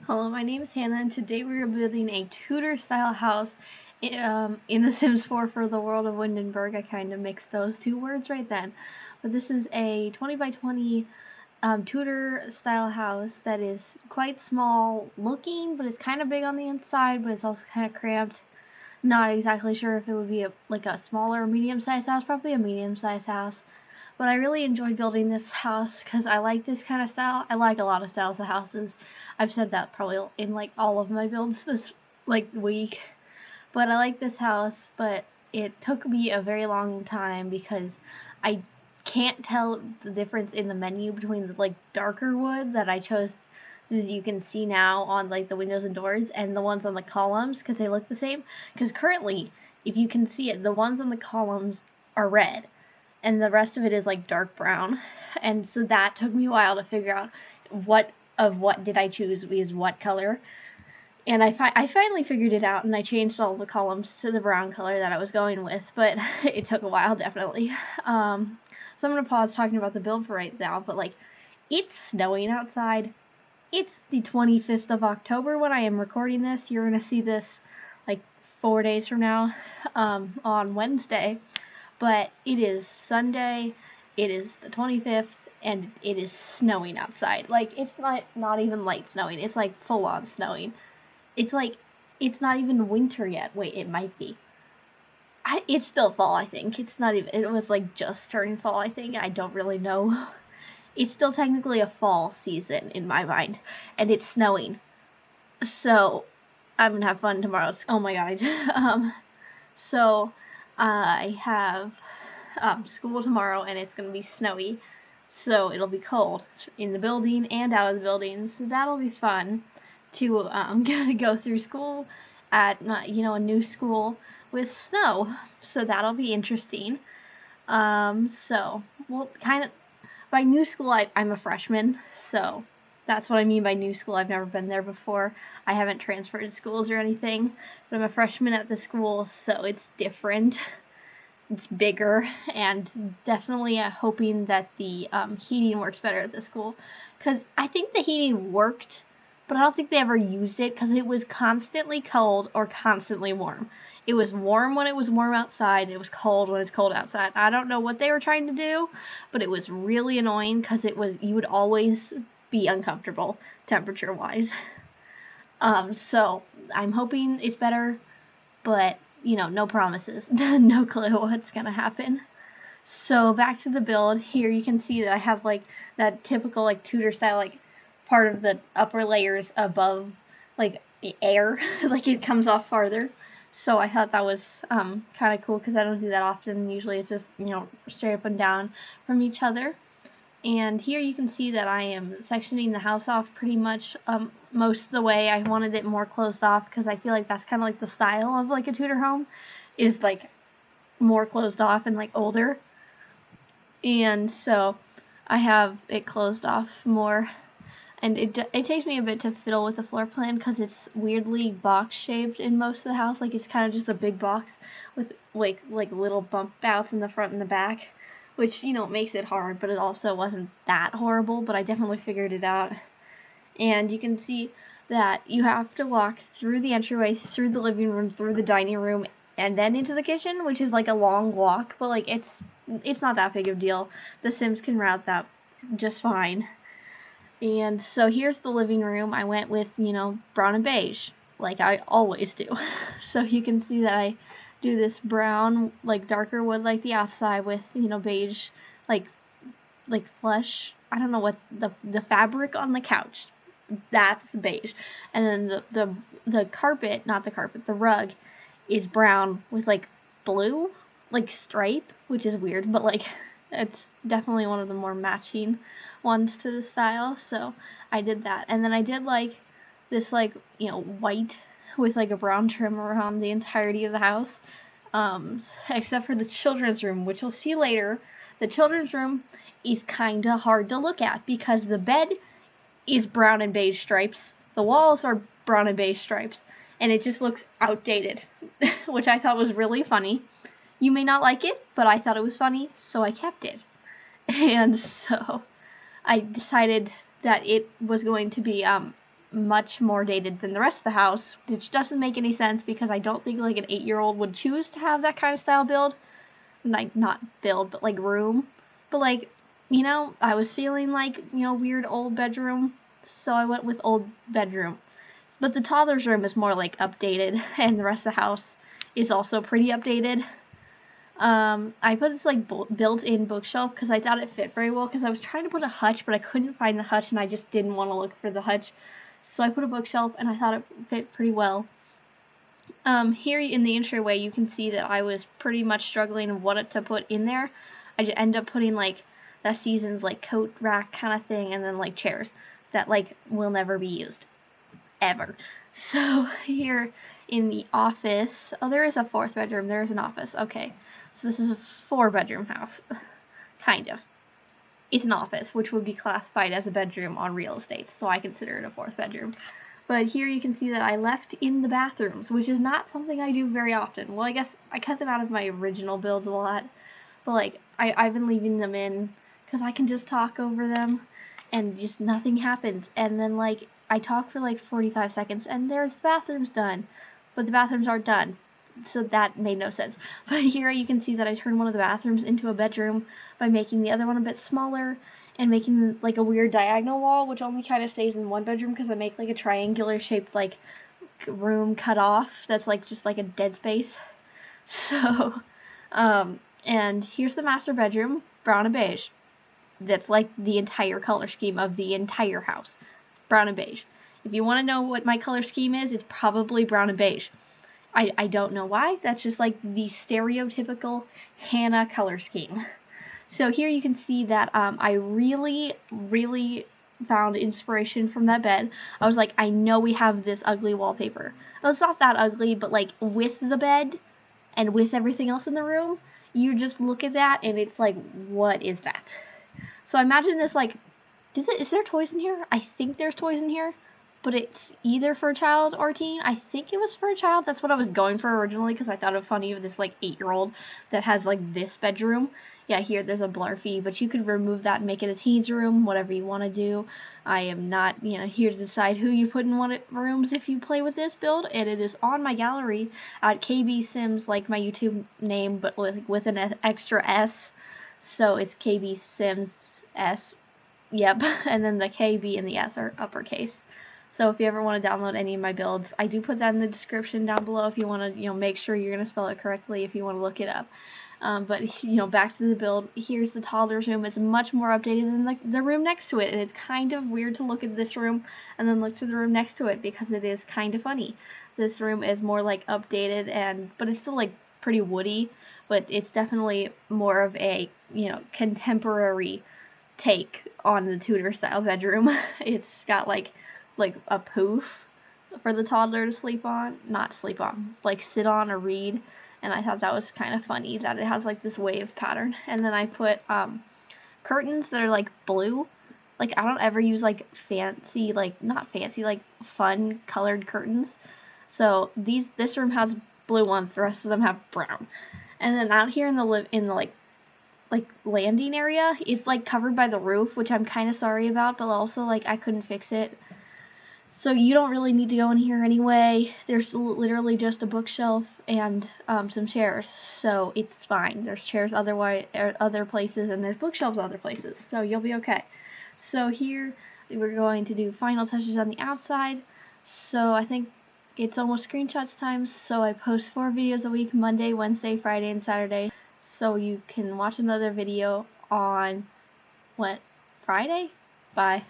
Hello, my name is Hannah, and today we are building a Tudor Style house in The Sims 4 for the world of Windenburg. I kind of mixed those two words right then. But this is a 20 by 20 Tudor Style house that is quite small looking, but it's kind of big on the inside, but it's also kind of cramped. Not exactly sure if it would be like a smaller or medium-sized house, probably a medium-sized house. But I really enjoyed building this house because I like this kind of style. I like a lot of styles of houses. I've said that probably in like all of my builds this week. But I like this house, but it took me a very long time because I can't tell the difference in the menu between the darker wood that I chose, as you can see now on the windows and doors, and the ones on the columns because they look the same. Because currently, if you can see it, the ones on the columns are red and the rest of it is dark brown. And so that took me a while to figure out what did I choose is what color. And I finally figured it out, and I changed all the columns to the brown color that I was going with, but it took a while, definitely. So I'm going to pause talking about the build for right now, but it's snowing outside. It's the 25th of October when I am recording this. You're going to see this 4 days from now on Wednesday. But it is Sunday, it is the 25th, and it is snowing outside. It's not even light snowing, it's full on snowing. It's not even winter yet. Wait, it might be. It's still fall, I think. It's not even, it was just turning fall, I think. I don't really know. It's still technically a fall season in my mind, and it's snowing. So, I'm gonna have fun tomorrow. Oh my god. So, I have school tomorrow, and it's going to be snowy, so it'll be cold in the building and out of the building, so that'll be fun to go through school at a new school with snow, so that'll be interesting. So well, kind of by new school, I'm a freshman, so that's what I mean by new school. I've never been there before. I haven't transferred schools or anything, but I'm a freshman at the school, so it's different. It's bigger, and definitely hoping that the heating works better at the school, because I think the heating worked, but I don't think they ever used it because it was constantly cold or constantly warm. It was warm when it was warm outside, and it was cold when it's cold outside. I don't know what they were trying to do, but it was really annoying because you would always be uncomfortable temperature-wise. So I'm hoping it's better, but no promises. No clue what's gonna happen. So back to the build. Here you can see that I have that typical Tudor style part of the upper layers above air, it comes off farther. So I thought that was kind of cool because I don't do that often. Usually it's just straight up and down from each other. And here you can see that I am sectioning the house off pretty much most of the way. I wanted it more closed off because I feel like that's kind of the style of a Tudor home, is more closed off and older. And so I have it closed off more. And it takes me a bit to fiddle with the floor plan because it's weirdly box shaped in most of the house. It's kind of just a big box with little bump outs in the front and the back, which makes it hard, but it also wasn't that horrible. But I definitely figured it out. And you can see that you have to walk through the entryway, through the living room, through the dining room, and then into the kitchen, which is a long walk, but it's not that big of a deal. The Sims can route that just fine. And so here's the living room. I went with brown and beige, like I always do. So you can see that I do this brown, darker wood the outside, with beige, flesh. I don't know what the fabric on the couch, that's beige, and then the carpet, not the carpet, the rug is brown with blue stripe, which is weird, but it's definitely one of the more matching ones to the style. So I did that, and then I did this white with a brown trim around the entirety of the house, except for the children's room, which you'll see later. The children's room is kind of hard to look at because the bed is brown and beige stripes, the walls are brown and beige stripes, and it just looks outdated, which I thought was really funny. You may not like it, but I thought it was funny, so I kept it. And so I decided that it was going to be much more dated than the rest of the house, which doesn't make any sense because I don't think like an 8-year-old would choose to have that kind of style build. Like, not build, but like room. But like, you know, I was feeling like, you know, weird old bedroom, so I went with old bedroom. But the toddler's room is more like updated, and the rest of the house is also pretty updated. I put this like built-in bookshelf because I thought it fit very well, because I was trying to put a hutch, but I couldn't find the hutch, and I just didn't want to look for the hutch. So I put a bookshelf, and I thought it fit pretty well. Here in the entryway, you can see that I was pretty much struggling of what to put in there. I just end up putting like that season's like coat rack kind of thing, and then like chairs that like will never be used ever. So here in the office, oh, there is a 4th bedroom. There is an office. Okay, so this is a 4-bedroom house, kind of. It's an office, which would be classified as a bedroom on real estate, so I consider it a 4th bedroom. But here you can see that I left in the bathrooms, which is not something I do very often. Well, I guess I cut them out of my original builds a lot, but like I've been leaving them in because I can just talk over them and just nothing happens. And then like I talk for like 45 seconds and there's the bathrooms done, but the bathrooms aren't done. So that made no sense. But here you can see that I turned one of the bathrooms into a bedroom by making the other one a bit smaller and making like a weird diagonal wall, which only kind of stays in one bedroom because I make like a triangular shaped like room cut off that's like just like a dead space. So, and here's the master bedroom, brown and beige. That's like the entire color scheme of the entire house, brown and beige. If you want to know what my color scheme is, it's probably brown and beige. I don't know why, that's just like the stereotypical Hannah color scheme. So here you can see that I really found inspiration from that bed. I was like, I know we have this ugly wallpaper. Well, it's not that ugly, but like with the bed and with everything else in the room, you just look at that and it's like, what is that? So I imagine this like, is there toys in here? I think there's toys in here, but it's either for a child or a teen. I think it was for a child. That's what I was going for originally because I thought it funny of this like 8-year-old that has like this bedroom. Yeah, here there's a Blarfy, but you could remove that and make it a teen's room, whatever you want to do. I am not, you know, here to decide who you put in one rooms if you play with this build, and it is on my gallery at KayBeeSimss, like my YouTube name, but with an extra S. So it's KayBeeSimss S. Yep, and then the KB and the S are uppercase. So if you ever want to download any of my builds, I do put that in the description down below if you want to, you know, make sure you're going to spell it correctly if you want to look it up. But, you know, back to the build, here's the toddler's room. It's much more updated than the room next to it, and it's kind of weird to look at this room and then look to the room next to it because it is kind of funny. This room is more, like, updated, but it's still, like, pretty woody, but it's definitely more of a, you know, contemporary take on the Tudor style bedroom. It's got, like a poof for the toddler to sleep on, not sleep on, like sit on or read. And I thought that was kind of funny that it has like this wave pattern. And then I put curtains that are like blue. Like I don't ever use like fancy, like not fancy, like fun colored curtains. So this room has blue ones, the rest of them have brown. And then out here in the like landing area is like covered by the roof, which I'm kind of sorry about, but also like I couldn't fix it. So you don't really need to go in here anyway. There's literally just a bookshelf and some chairs, so it's fine. There's chairs other places, and there's bookshelves other places, so you'll be okay. So here we're going to do final touches on the outside. So I think it's almost screenshots time, so I post 4 videos a week, Monday, Wednesday, Friday, and Saturday. So you can watch another video on, Friday? Bye.